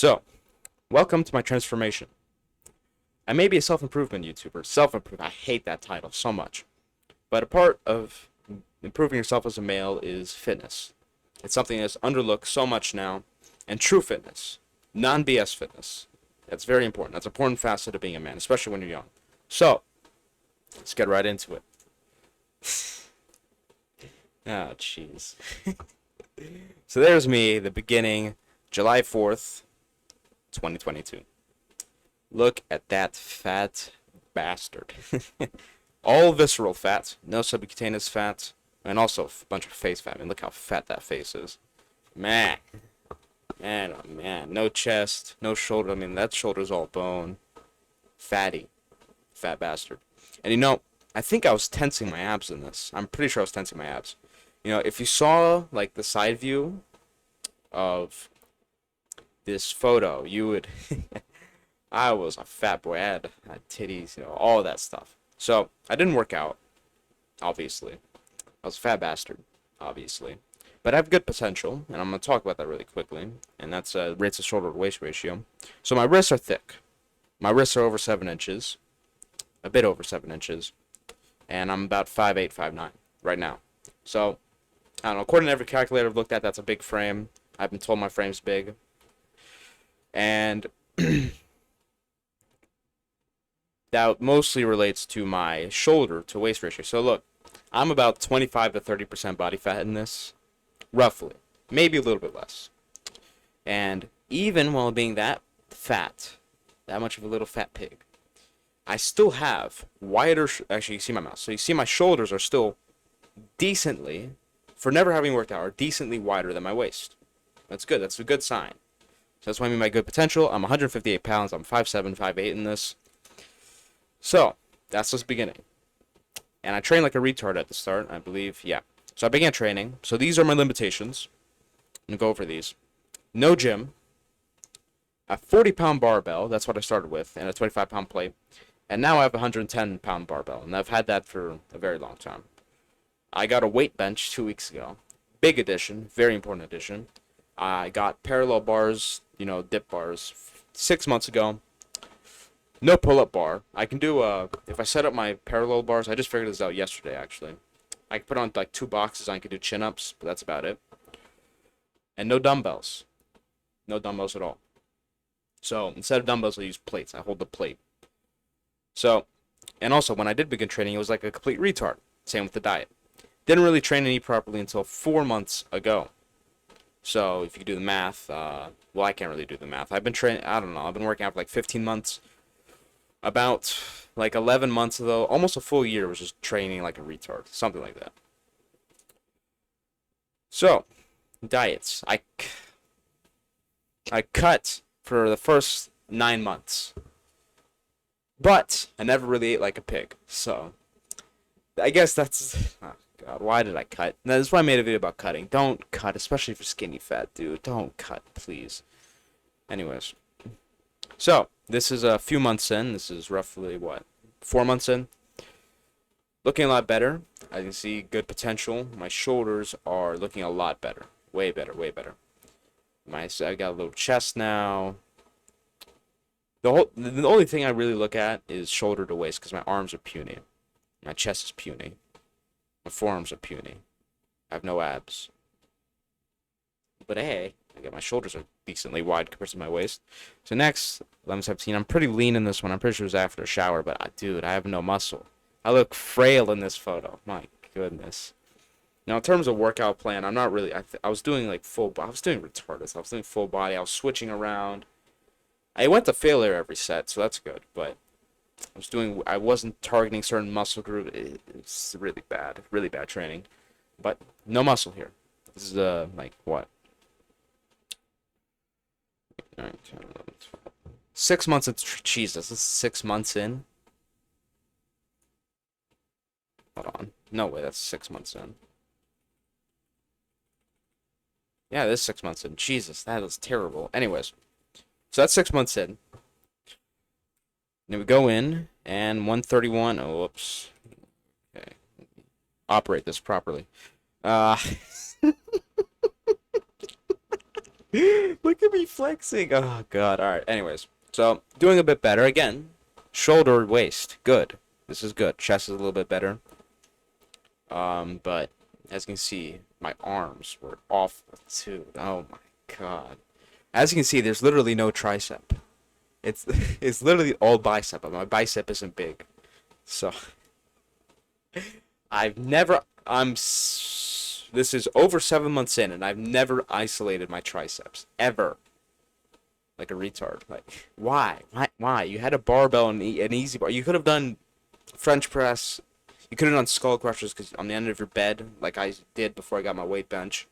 So, welcome to my transformation. I may be a self-improvement YouTuber. Self-improvement. I hate that title so much. But a part of improving yourself as a male is fitness. It's something that's underlooked so much now. And true fitness. Non-BS fitness. That's very important. That's an important facet of being a man, especially when you're young. So, let's get right into it. Oh, jeez. So there's me, the beginning, July 4th, 2022. Look at that fat bastard. All visceral fat, no subcutaneous fat, and also a bunch of face fat. I mean, look how fat that face is. Man. Man, oh man. No chest, no shoulder. I mean, that shoulder's all bone. Fatty. Fat bastard. And I think I was tensing my abs in this. I'm pretty sure I was tensing my abs. If you saw, like, the side view of this photo, you would... I was a fat boy. I had titties, all that stuff. So, I didn't work out, obviously. I was a fat bastard, obviously. But I have good potential, and I'm going to talk about that really quickly. And that's rates of shoulder to waist ratio. So, my wrists are thick. My wrists are over 7 inches. A bit over 7 inches. And I'm about 5'8", 5'9", right now. So, I don't know. According to every calculator I've looked at, that's a big frame. I've been told my frame's big. And... that mostly relates to my shoulder to waist ratio. So look, I'm about 25 to 30% body fat in this, roughly, maybe a little bit less. And even while being that fat, that much of a little fat pig, I still have wider, actually you see my mouth, so you see my shoulders are still decently, for never having worked out, are decently wider than my waist. That's good, that's a good sign. So that's what I mean by good potential. I'm 158 pounds, I'm 5'7", 5'8" in this. So, that's just beginning. And I trained like a retard at the start, I believe. Yeah. So I began training. So these are my limitations. I'm going to go over these. No gym. A 40-pound barbell. That's what I started with. And a 25-pound plate. And now I have a 110-pound barbell. And I've had that for a very long time. I got a weight bench 2 weeks ago. Big addition. Very important addition. I got parallel bars, dip bars, 6 months ago. No pull-up bar. I can do, if I set up my parallel bars, I just figured this out yesterday, actually. I can put on, like, 2 boxes, I can do chin-ups, but that's about it. And no dumbbells. No dumbbells at all. So, instead of dumbbells, I use plates. I hold the plate. So, and also, when I did begin training, it was like a complete retard. Same with the diet. Didn't really train and eat properly until 4 months ago. So, if you do the math, well, I can't really do the math. I've been training, I don't know, I've been working out for like 15 months. About like 11 months ago, almost a full year, was just training like a retard, something like that. So, diets. I cut for the first 9 months, but I never really ate like a pig. So, I guess that's, oh God, why did I cut? That's why I made a video about cutting. Don't cut, especially for skinny fat, dude. Don't cut, please. Anyways. So, this is a few months in. This is roughly, 4 months in. Looking a lot better. I can see good potential. My shoulders are looking a lot better. Way better, way better. I got a little chest now. The only thing I really look at is shoulder to waist because my arms are puny. My chest is puny. My forearms are puny. I have no abs. But hey, my shoulders are decently wide compared to my waist. So next, 11-17. I'm pretty lean in this one. I'm pretty sure it was after a shower, but dude, I have no muscle. I look frail in this photo. My goodness. Now, in terms of workout plan, I'm not really. I was doing like I was doing retarded. I was doing full body. I was switching around. I went to failure every set, so that's good. But I wasn't targeting certain muscle group. It's really bad training. But no muscle here. This is like what? 9, 10, 11, 12. 6 months in. Jesus, this is 6 months in. Hold on. No way, that's 6 months in. Yeah, this is 6 months in. Jesus, that is terrible. Anyways, so that's 6 months in. Then we go in, and 131. Oh, whoops. Okay. Operate this properly. Look at me flexing. Oh god. All right. Anyways, so doing a bit better again. Shoulder, waist, good. This is good. Chest is a little bit better. But as you can see, my arms were off too. Oh my god. As you can see, there's literally no tricep. It's it's literally all bicep, but my bicep isn't big. So I've never this is over 7 months in and I've never isolated my triceps ever. Like a retard. Like why? Why? You had a barbell and an easy bar. You could have done French press. You could have done skull crushers because on the end of your bed, like I did before I got my weight bench.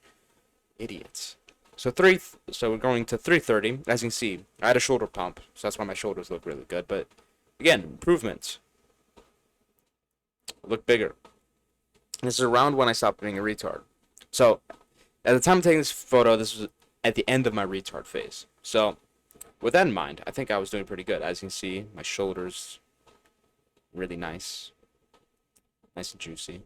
Idiots. So we're going to 330. As you can see, I had a shoulder pump, so that's why my shoulders look really good. But again, improvements. Look bigger. This is around when I stopped being a retard. So at the time of taking this photo, this was at the end of my retard phase. So with that in mind, I think I was doing pretty good. As you can see, my shoulders really nice. Nice and juicy.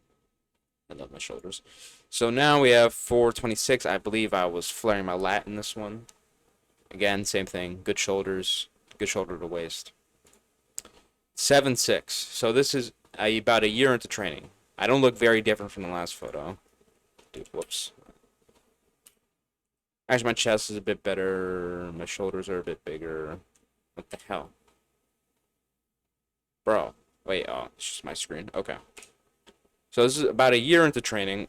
I love my shoulders. So now we have 426. I believe I was flaring my lat in this one. Again, same thing. Good shoulders. Good shoulder to waist. 7.6. So this is about a year into training. I don't look very different from the last photo. Dude, whoops. Actually, my chest is a bit better. My shoulders are a bit bigger. What the hell? Bro. Wait, oh, it's just my screen. Okay. So this is about a year into training.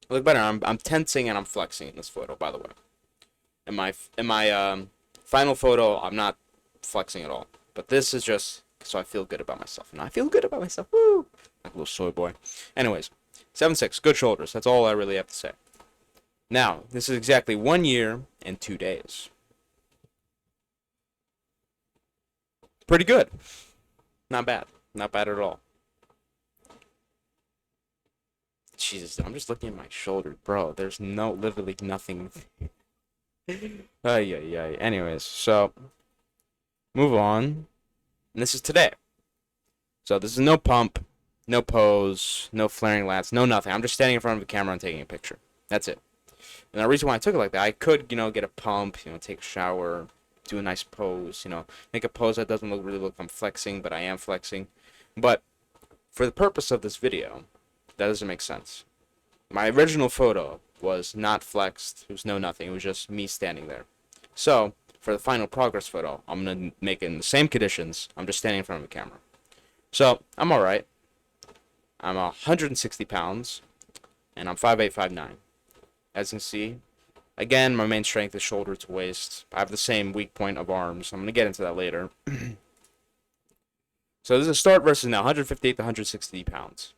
Look better. I'm tensing and I'm flexing in this photo, by the way. In my final photo, I'm not flexing at all. But this is just so I feel good about myself. And I feel good about myself. Woo! Like a little soy boy. Anyways, 7.6. Good shoulders. That's all I really have to say. Now, this is exactly 1 year and 2 days. Pretty good. Not bad. Not bad at all. Jesus, I'm just looking at my shoulder, bro. There's literally nothing. Ay. Anyways, so move on. And this is today. So this is no pump, no pose, no flaring lats, no nothing. I'm just standing in front of the camera and taking a picture. That's it. And the reason why I took it like that, I could, get a pump, take a shower, do a nice pose, make a pose that doesn't really look like I'm flexing, but I am flexing. But for the purpose of this video, that doesn't make sense. My original photo was not flexed. It was no nothing. It was just me standing there. So, for the final progress photo, I'm going to make it in the same conditions. I'm just standing in front of the camera. So, I'm alright. I'm 160 pounds, and I'm 5'8", 5'9". As you can see, again, my main strength is shoulder to waist. I have the same weak point of arms. I'm going to get into that later. So, this is a start versus now, 158 to 160 pounds.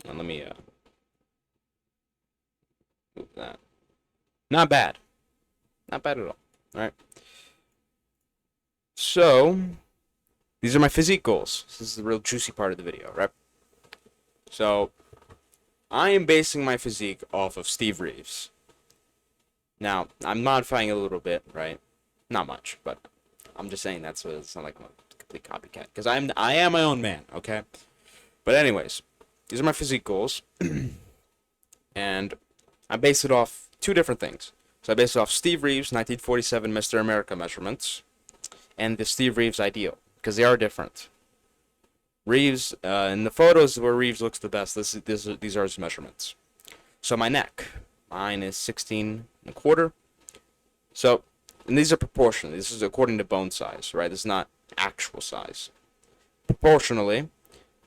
And let me move that. Not bad. Not bad at all. Alright. So, these are my physique goals. This is the real juicy part of the video, right? So, I am basing my physique off of Steve Reeves. Now, I'm modifying it a little bit, right? Not much, but I'm just saying that's what it's not like I'm a complete copycat. Because I am my own man, okay? But anyways, these are my physique goals. And I base it off two different things. So I base it off Steve Reeves' 1947 Mr. America measurements and the Steve Reeves ideal, because they are different. Reeves, in the photos where Reeves looks the best, these are his measurements. So my neck, mine is 16 and a quarter. So, and these are proportional. This is according to bone size, right? This is not actual size. Proportionally,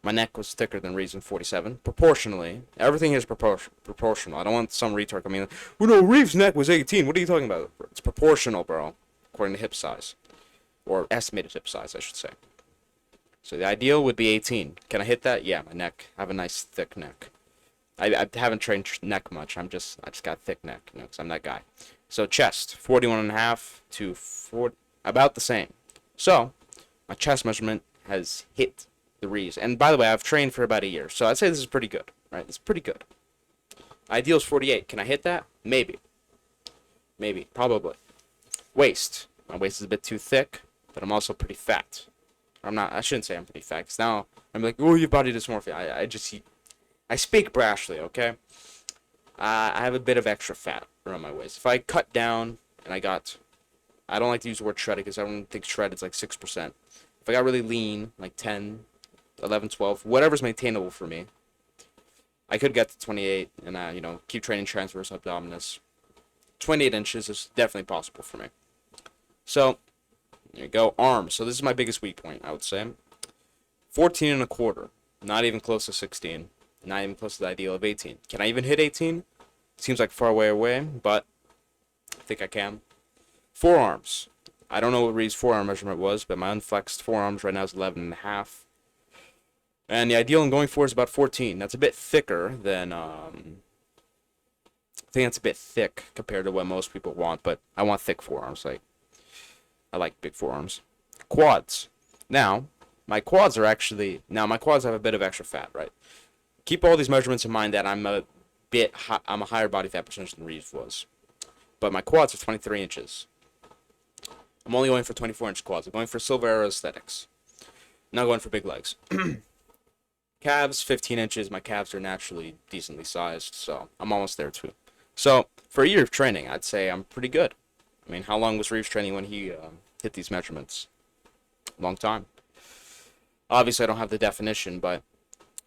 my neck was thicker than Reeves in 47. Proportionally, everything is proportional. I don't want some retard coming in. Oh no, Reeves' neck was 18. What are you talking about? It's proportional, bro. According to hip size. Or estimated hip size, I should say. So the ideal would be 18. Can I hit that? Yeah, my neck. I have a nice thick neck. I haven't trained neck much. I just got thick neck, because I'm that guy. So chest, 41.5 to 40, about the same. So my chest measurement has hit the Reeves. And by the way, I've trained for about a year, so I'd say this is pretty good, right? It's pretty good. Ideal is 48. Can I hit that? Maybe. Maybe. Probably. Waist. My waist is a bit too thick, but I'm also pretty fat. I shouldn't say I'm pretty fat, because now I'm like, oh, your body dysmorphia. I speak brashly, okay? I have a bit of extra fat around my waist. If I cut down and I don't like to use the word shredded because I don't think shredded is like 6%. If I got really lean, like 10, 11, 12, whatever's maintainable for me, I could get to 28 and, keep training transverse abdominis. 28 inches is definitely possible for me. So, there you go. Arms. So this is my biggest weak point, I would say. 14 and a quarter. Not even close to 16. Not even close to the ideal of 18. Can I even hit 18? Seems like far away, but I think I can. Forearms. I don't know what Reed's forearm measurement was, but my unflexed forearms right now is 11 and a half. And the ideal I'm going for is about 14. That's a bit thicker than, I think that's a bit thick compared to what most people want, but I want thick forearms. I like big forearms. Quads. Now, my quads have a bit of extra fat, right? Keep all these measurements in mind that I'm a higher body fat percentage than Reeves was. But my quads are 23 inches. I'm only going for 24-inch quads. I'm going for silver era aesthetics. I'm not going for big legs. Calves, 15 inches. My calves are naturally decently sized, so I'm almost there too. So, for a year of training, I'd say I'm pretty good. I mean, how long was Reeves training when he hit these measurements? Long time. Obviously, I don't have the definition, but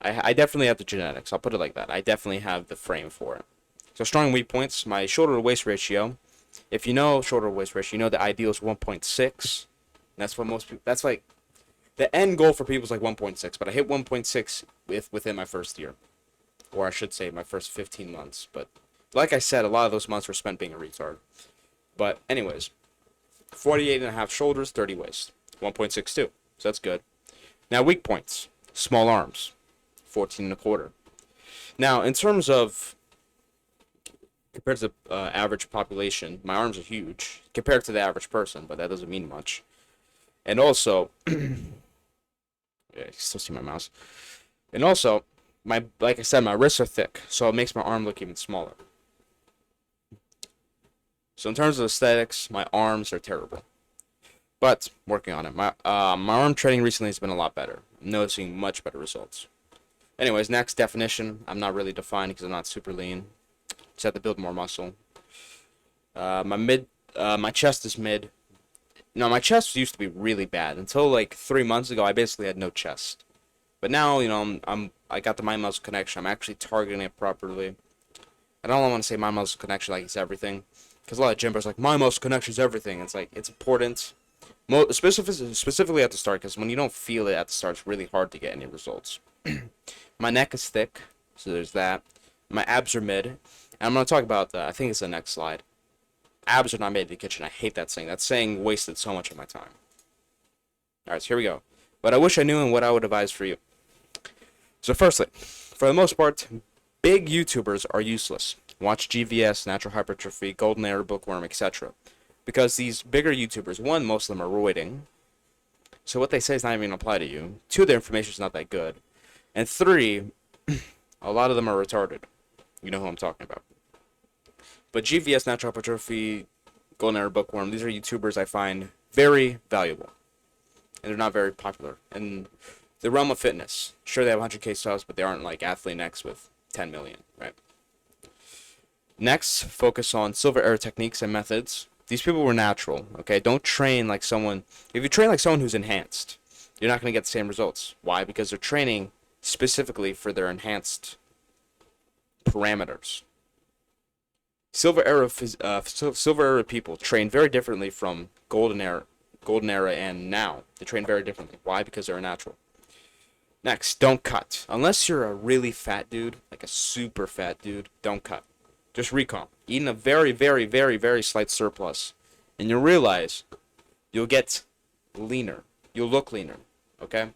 I definitely have the genetics. I'll put it like that. I definitely have the frame for it. So strong and weak points. My shoulder to waist ratio. If you know shoulder to waist ratio, you know the ideal is 1.6. That's what most people. That's like the end goal for people is like 1.6. But I hit 1.6 within my first year, or I should say my first 15 months. But like I said, a lot of those months were spent being a retard. But anyways, 48 and a half shoulders, 30 waist, 1.62. So that's good. Now weak points. Small arms, 14 and a quarter. Now in terms of compared to the average population, my arms are huge compared to the average person, but that doesn't mean much. And also, yeah, you can still see my mouse. And also, like I said, my wrists are thick, so it makes my arm look even smaller. So in terms of aesthetics, my arms are terrible. But working on it. My arm training recently has been a lot better. I'm noticing much better results. Anyways, next definition. I'm not really defined because I'm not super lean. Just have to build more muscle. My chest is mid. No, my chest used to be really bad until like 3 months ago. I basically had no chest. But now, I got the mind muscle connection. I'm actually targeting it properly. I don't want to say mind muscle connection like it's everything, because a lot of gym bros are like mind muscle connection is everything. It's like it's important, specifically at the start, because when you don't feel it at the start, it's really hard to get any results. My neck is thick, so there's that. My abs are mid. And I'm going to talk about I think it's the next slide. Abs are not made in the kitchen. I hate that saying. That saying wasted so much of my time. Alright, so here we go. What I wish I knew and what I would advise for you. So firstly, for the most part, big YouTubers are useless. Watch GVS, Natural Hypertrophy, Golden Era Bookworm, etc. Because these bigger YouTubers, one, most of them are roiding. So what they say is not even going to apply to you. Two, their information is not that good. And three, a lot of them are retarded. You know who I'm talking about. But GVS, Natural Hypertrophy, Golden Era Bookworm, these are YouTubers I find very valuable. And they're not very popular. In the realm of fitness, sure they have 100K subs, but they aren't like Athlete Next with 10 million, right? Next, focus on silver era techniques and methods. These people were natural, okay? Don't train like someone. If you train like someone who's enhanced, you're not going to get the same results. Why? Because they're training specifically for their enhanced parameters. Silver era people train very differently from golden era and now. They train very differently. Why? Because they're natural. Next, don't cut. Unless you're a really fat dude, like a super fat dude, don't cut. Just recomp. Eat in a very, very, very, very slight surplus. And you'll realize you'll get leaner. You'll look leaner. Okay?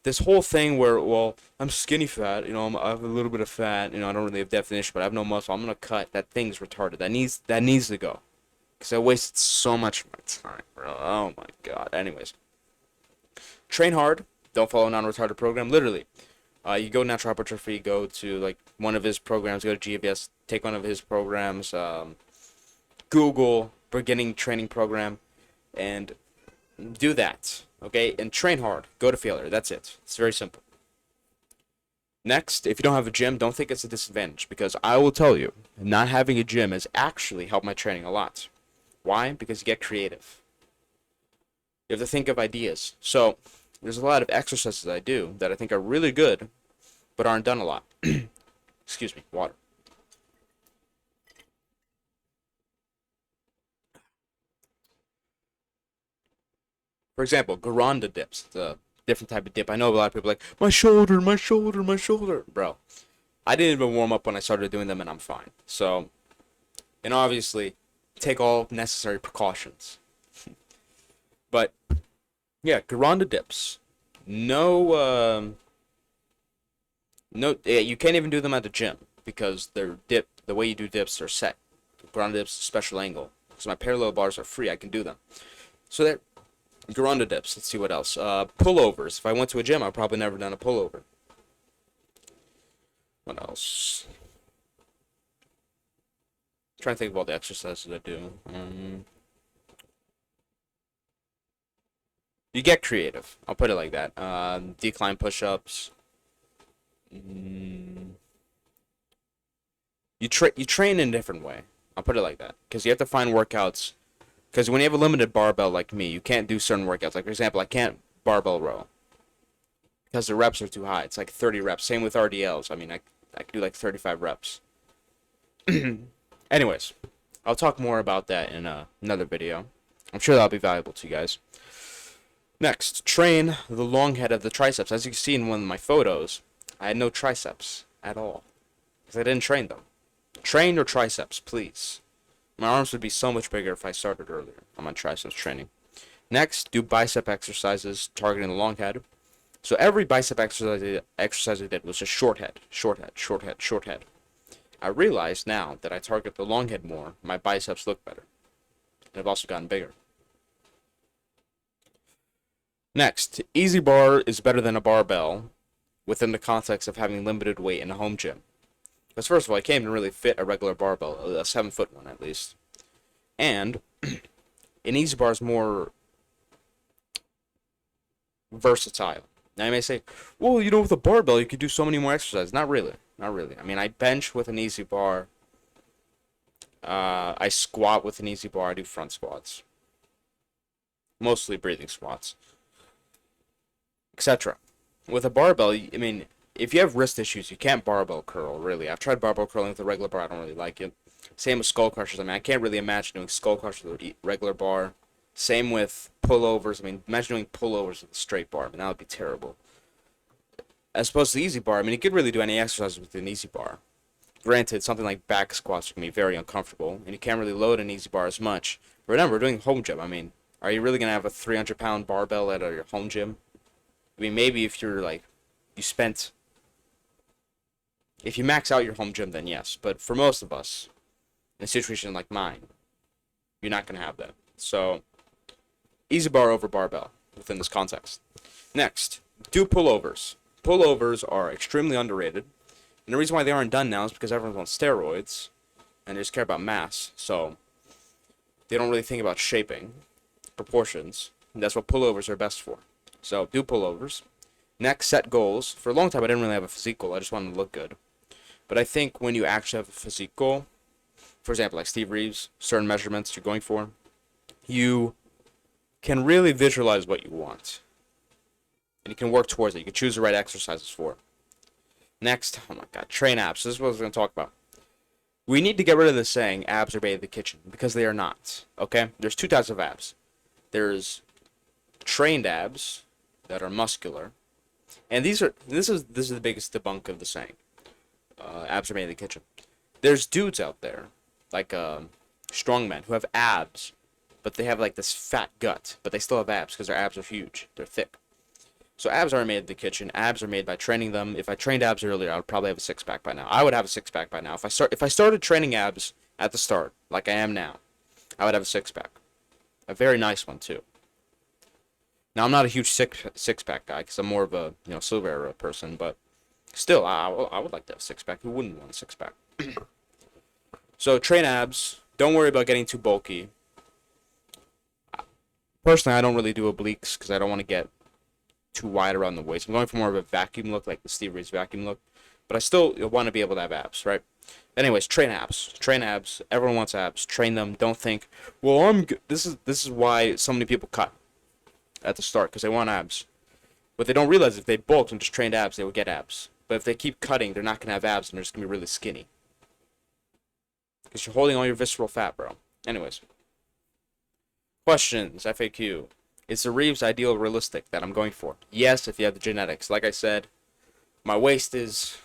This whole thing where, well, I'm skinny fat, I have a little bit of fat, I don't really have definition, but I have no muscle, I'm going to cut. That thing's retarded. That needs to go. Because I wasted so much of my time, bro. Oh my god. Anyways. Train hard. Don't follow a non-retarded program. Literally. You go Natural Hypertrophy, go to like one of his programs, go to GVS, take one of his programs, Google beginning training program, and do that. Okay? And train hard. Go to failure. That's it. It's very simple. Next, if you don't have a gym, don't think it's a disadvantage, because I will tell you, not having a gym has actually helped my training a lot. Why? Because you get creative. You have to think of ideas. So, there's a lot of exercises I do that I think are really good, but aren't done a lot. Excuse me, water. For example, Garanda dips. The different type of dip. I know a lot of people are like, my shoulder, my shoulder, my shoulder. Bro, I didn't even warm up when I started doing them, and I'm fine. So, and obviously, take all necessary precautions. But, yeah, Garanda dips. No, no, yeah, you can't even do them at the gym because the way you do dips are set. Garanda dips, special angle. Because my parallel bars are free, I can do them. So there, Garanda dips. Let's see what else. Pullovers. If I went to a gym, I've probably never done a pullover. What else? I'm trying to think of all the exercises I do. You get creative. I'll put it like that. Decline push-ups. You train in a different way. I'll put it like that because you have to find workouts. Because when you have a limited barbell like me, you can't do certain workouts. Like for example, I can't barbell row because the reps are too high. It's like 30 reps. Same with RDLs. I mean, I can do like 35 reps. Anyways, I'll talk more about that in another video. I'm sure that'll be valuable to you guys. Next, train the long head of the triceps. As you can see in one of my photos, I had no triceps at all because I didn't train them. Train your triceps, please. My arms would be so much bigger if I started earlier on my triceps training. Next, do bicep exercises targeting the long head. So every bicep exercise I did was just short head, short head, short head, short head. I realize now that I target the long head more, my biceps look better. And I've also gotten bigger. Next, easy bar is better than a barbell within the context of having limited weight in a home gym. Because first of all, I can't even really fit a regular barbell, a 7-foot one at least. And an easy bar is more versatile. Now you may say, well, you know, with a barbell you could do so many more exercises. Not really. Not really. I mean, I bench with an easy bar. I squat with an easy bar. I do front squats. Mostly breathing squats. Etc. With a barbell, I mean, if you have wrist issues, you can't barbell curl, really. I've tried barbell curling with a regular bar. I don't really like it. Same with skull crushers. I mean, I can't really imagine doing skull crushers with a regular bar. Same with pullovers. I mean, imagine doing pullovers with a straight bar. I mean, that would be terrible. As opposed to the easy bar, I mean, you could really do any exercise with an easy bar. Granted, something like back squats can be very uncomfortable, and you can't really load an easy bar as much. Remember, we're doing home gym. I mean, are you really going to have a 300-pound barbell at your home gym? I mean, maybe if you're like, if you max out your home gym, then yes. But for most of us, in a situation like mine, you're not going to have that. So, easy bar over barbell within this context. Next, do pullovers. Pullovers are extremely underrated. And the reason why they aren't done now is because everyone's on steroids and they just care about mass. So, they don't really think about shaping, proportions. And that's what pullovers are best for. So, do pullovers. Next, set goals. For a long time, I didn't really have a physique goal. I just wanted to look good. But I think when you actually have a physique goal, for example, like Steve Reeves, certain measurements you're going for, you can really visualize what you want. And you can work towards it. You can choose the right exercises for it. Next, oh my god, train abs. So this is what I was going to talk about. We need to get rid of this saying, abs are made in the kitchen, because they are not. Okay? There's two types of abs. There's trained abs that are muscular. And this is the biggest debunk of the saying. Abs are made in the kitchen. There's dudes out there, like strongmen, who have abs, but they have like this fat gut, but they still have abs because their abs are huge. They're thick. So abs aren't made in the kitchen. Abs are made by training them. If I trained abs earlier, I would probably have a six-pack by now. I would have a six-pack by now. If I started training abs at the start, like I am now, I would have a six-pack. A very nice one too. Now I'm not a huge six-pack guy because I'm more of a silver era person, but still, I would like to have a six-pack. Who wouldn't want a six-pack? So train abs. Don't worry about getting too bulky. Personally, I don't really do obliques because I don't want to get too wide around the waist. I'm going for more of a vacuum look, like the Steve Reeves vacuum look. but I still want to be able to have abs, right? Anyways, train abs. Train abs. Everyone wants abs. Train them. Don't think, well, this is why so many people cut at the start, because they want abs. But they don't realize if they bulked and just trained abs, they would get abs. But if they keep cutting, they're not going to have abs, and they're just going to be really skinny. Because you're holding all your visceral fat, bro. Anyways. Questions. FAQ. Is the Reeves ideal realistic that I'm going for? Yes, if you have the genetics. Like I said, my waist is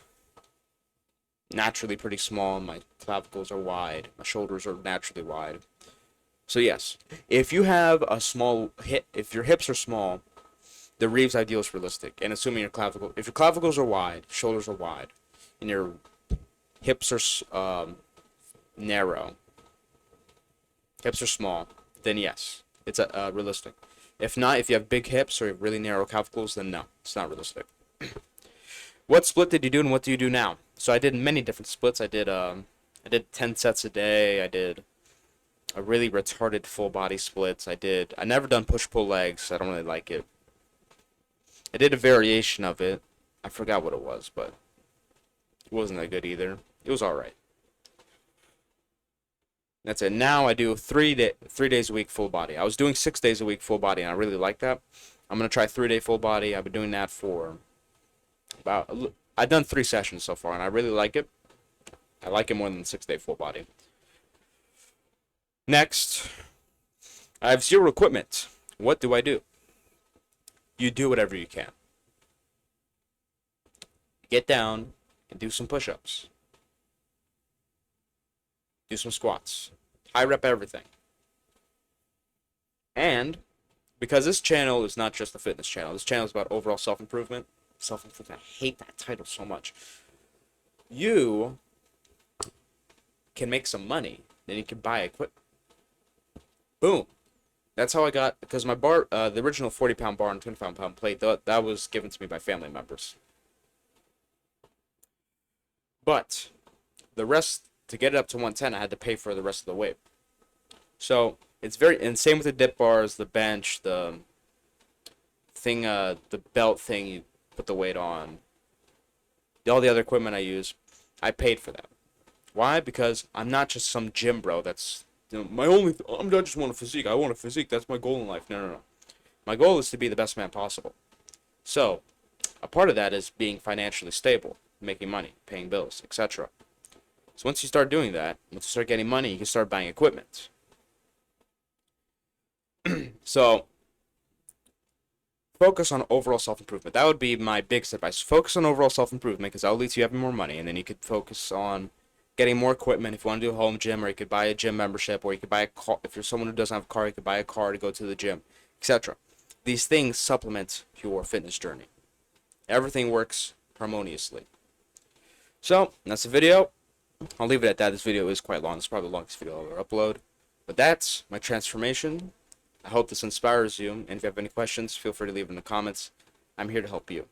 naturally pretty small. My clavicles are wide. My shoulders are naturally wide. So yes, if you have a small hip, if your hips are small, the Reeves ideal is realistic. And assuming if your clavicles are wide, shoulders are wide, and your hips are narrow, hips are small, then yes, it's realistic. If not, if you have big hips or you have really narrow clavicles, then no, it's not realistic. What split did you do and what do you do now? So I did many different splits. I did 10 sets a day. I did a really retarded full body splits. I never done push-pull legs. I don't really like it. I did a variation of it. I forgot what it was, but it wasn't that good either. It was alright. That's it. Now I do 3 days a week full body. I was doing 6 days a week full body, and I really like that. I'm going to try 3-day full body. I've been doing that for I've done 3 sessions so far, and I really like it. I like it more than 6-day full body. Next, I have 0 equipment. What do I do? You do whatever you can. Get down and do some push-ups. Do some squats. High rep everything. And because this channel is not just a fitness channel, this channel is about overall self-improvement. Self-improvement. I hate that title so much. You can make some money, then you can buy equipment. Boom. That's how I got, because my bar, the original 40-pound bar and 25-pound plate, that was given to me by family members. But the rest, to get it up to 110, I had to pay for the rest of the weight. So it's and same with the dip bars, the bench, the thing, the belt thing you put the weight on, all the other equipment I use, I paid for that. Why? Because I'm not just some gym bro that's, I'm not just want a physique. I want a physique. That's my goal in life. No. My goal is to be the best man possible. So, a part of that is being financially stable, making money, paying bills, etc. So once you start doing that, once you start getting money, you can start buying equipment. So, focus on overall self-improvement. That would be my biggest advice. Focus on overall self-improvement, because that will lead to you having more money, and then you could focus on getting more equipment. If you want to do a home gym, or you could buy a gym membership, or you could buy a car. If you're someone who doesn't have a car, you could buy a car to go to the gym, etc. These things supplement your fitness journey. Everything works harmoniously. So, that's the video. I'll leave it at that. This video is quite long. It's probably the longest video I'll ever upload. But that's my transformation. I hope this inspires you. And if you have any questions, feel free to leave them in the comments. I'm here to help you.